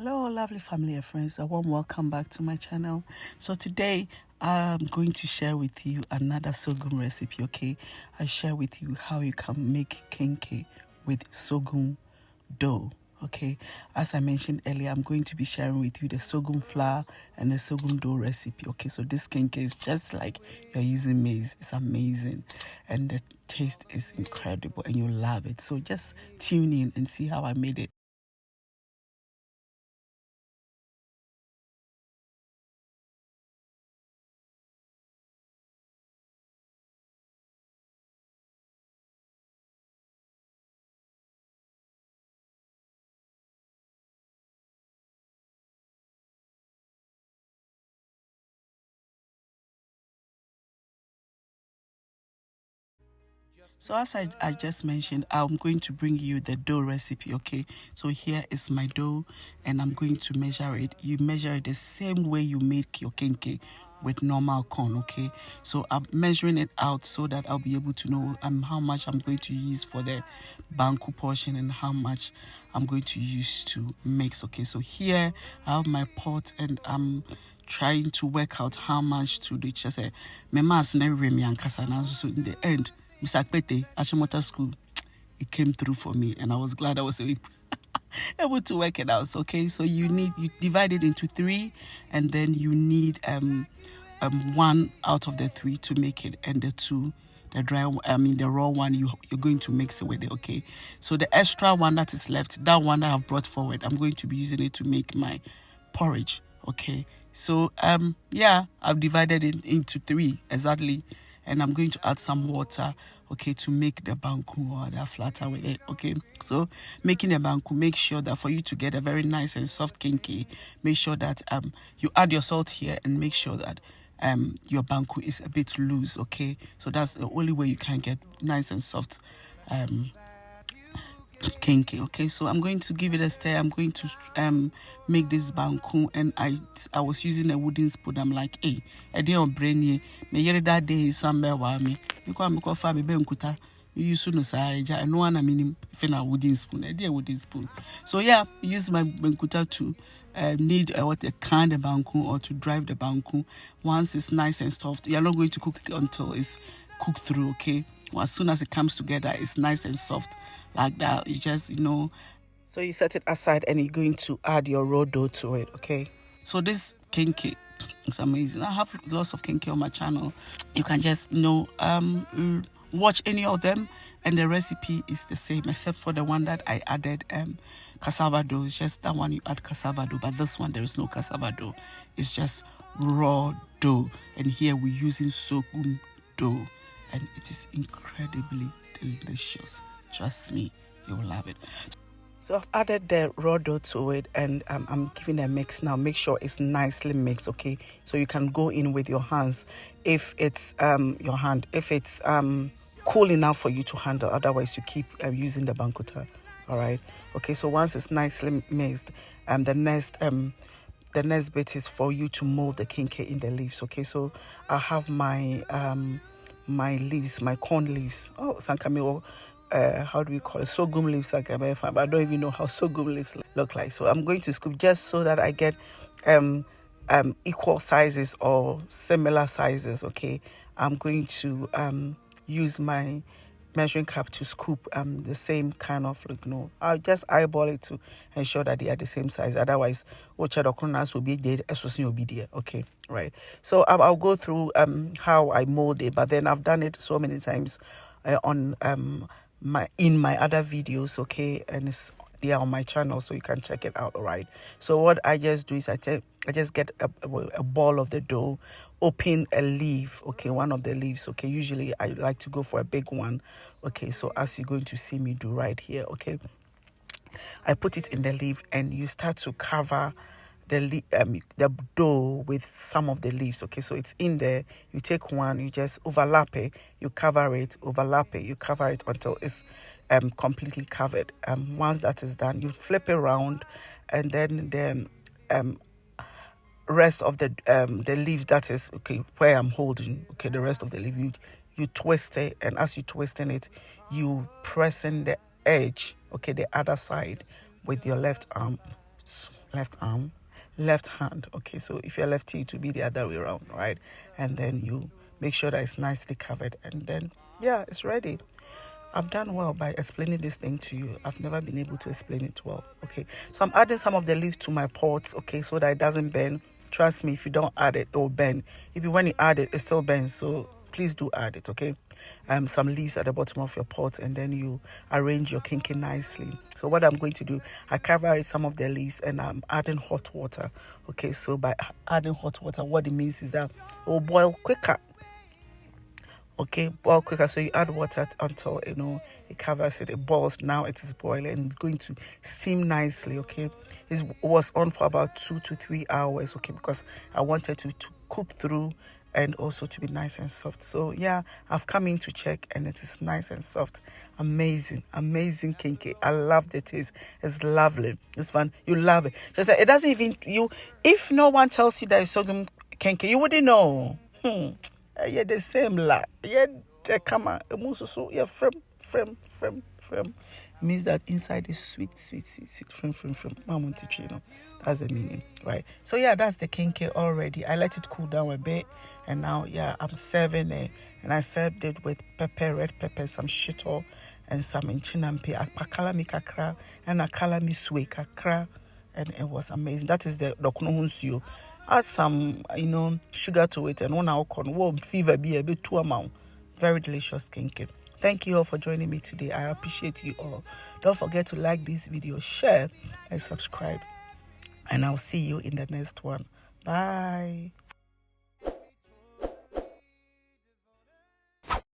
Hello lovely family and friends, a warm welcome back to my channel. So today I'm going to share with you another sorghum recipe. Okay, I share with you how you can make kenkey with sorghum dough. Okay, as I mentioned earlier, I'm going to be sharing with you the sorghum flour and the sorghum dough recipe. Okay, so this kenkey is just like you're using maize. It's amazing and the taste is incredible and you love it. So just tune in and see how I made it. So as I just mentioned, I'm going to bring you the dough recipe, okay? So here is my dough and I'm going to measure it. You measure it the same way you make your kenkey with normal corn, okay? So I'm measuring it out so that I'll be able to know how much I'm going to use for the banku portion and how much I'm going to use to mix, okay? So here I have my pot and I'm trying to work out how much to do. Just say, my mass never me and kasana. So in the end, Mr. Akpete, Achimota School, it came through for me, and I was glad I was able to work it out. Okay, so you divide it into three, and then you need one out of the three to make it, and the two, the raw one, you're going to mix it with it. Okay, so the extra one that is left, that one that I've brought forward, I'm going to be using it to make my porridge. Okay, so yeah, I've divided it into three exactly, and I'm going to add some water, okay, to make the banku or the flatter with it. Okay, so making the banku, make sure that for you to get a very nice and soft kenkey, make sure that you add your salt here and make sure that your banku is a bit loose. Okay, so that's the only way you can get nice and soft kenkey. Okay, so I'm going to give it a stir. I'm going to make this banku, and I was using a wooden spoon. I'm like, hey, I didn't brain ye me yere that day somewhere wa me because I'm going for me benkuta you use no say and no one I mean if a wooden spoon. I did a wooden spoon. So yeah, use my benkuta to need what a can the banku or to drive the banku. Once it's nice and soft, you're not going to cook it until it's cooked through. Okay, well, as soon as it comes together, it's nice and soft like that. You just so you set it aside and you're going to add your raw dough to it. Okay, so this kenkey is amazing. I have lots of kenkey on my channel. You can just watch any of them and the recipe is the same except for the one that I added cassava dough. It's just that one you add cassava dough, but this one there is no cassava dough. It's just raw dough, and here we're using sorghum dough, and it is incredibly delicious. Trust me, you will love it. So I've added the raw dough to it, and I'm giving a mix now. Make sure it's nicely mixed, okay? So you can go in with your hands if it's if it's cool enough for you to handle. Otherwise, you keep using the bankuta. All right. Okay. So once it's nicely mixed, the next bit is for you to mold the kenkey in the leaves. Okay. So I have my my leaves, my corn leaves. Oh, Sankamiwo. How do we call it? Sorghum leaves, but I don't even know how sorghum leaves look like. So I'm going to scoop just so that I get equal sizes or similar sizes. Okay, I'm going to use my measuring cup to scoop the same kind of I'll just eyeball it to ensure that they are the same size. Otherwise, will be dead, will be there. Okay, right. So I'll go through how I mold it, but then I've done it so many times on my other videos. Okay, and they are on my channel, so you can check it out. All right. So what I just do is I just get a ball of the dough, open a leaf. Okay, one of the leaves. Okay, usually I like to go for a big one. Okay, so as you're going to see me do right here. Okay, I put it in the leaf and you start to cover the dough with some of the leaves. Okay, so it's in there. You take one, you just overlap it, you cover it, overlap it, you cover it until it's completely covered. Once that is done, you flip it around, and then the rest of the leaves, that is okay where I'm holding, okay, the rest of the leaf, you twist it, and as you twisting it, you press in the edge, okay, the other side with your left arm. left arm, left hand. Okay, so if you're lefty, it will be the other way around, right? And then you make sure that it's nicely covered, and then yeah, it's ready. I've done well by explaining this thing to you. I've never been able to explain it well. Okay, so I'm adding some of the leaves to my pots, okay, so that it doesn't burn. Trust me, if you don't add it, it will burn. If you when you add it, it still burns. So please do add it, okay? Some leaves at the bottom of your pot, and then you arrange your kenkey nicely. So what I'm going to do, I cover some of the leaves, and I'm adding hot water. Okay, so by adding hot water, what it means is that it will boil quicker. Okay, boil quicker. So you add water until it covers it, it boils. Now it is boiling and going to steam nicely. Okay, it was on for about 2 to 3 hours. Okay, because I wanted to cook through and also to be nice and soft. So yeah, I've come in to check, and it is nice and soft. Amazing kenkey. I love the taste. It's lovely. It's fun. You love it. Just it doesn't even if no one tells you that it's sorghum kenkey, you wouldn't know. Yeah, the same la. Yeah, the kama. So yeah, frame. Means that inside is sweet. Frame. Mama teach you, that's the meaning, right? So yeah, that's the kenkey already. I let it cool down a bit, and now yeah, I'm serving it, and I served it with red pepper, some shito, and some inchinampe, akala mi kakra, and akala mi suwe kakra, and it was amazing. That is the dokuno. Add some, sugar to it, and 1 hour corn. Fever be a bit too amount. Very delicious kenkey. Thank you all for joining me today. I appreciate you all. Don't forget to like this video, share, and subscribe. And I'll see you in the next one. Bye.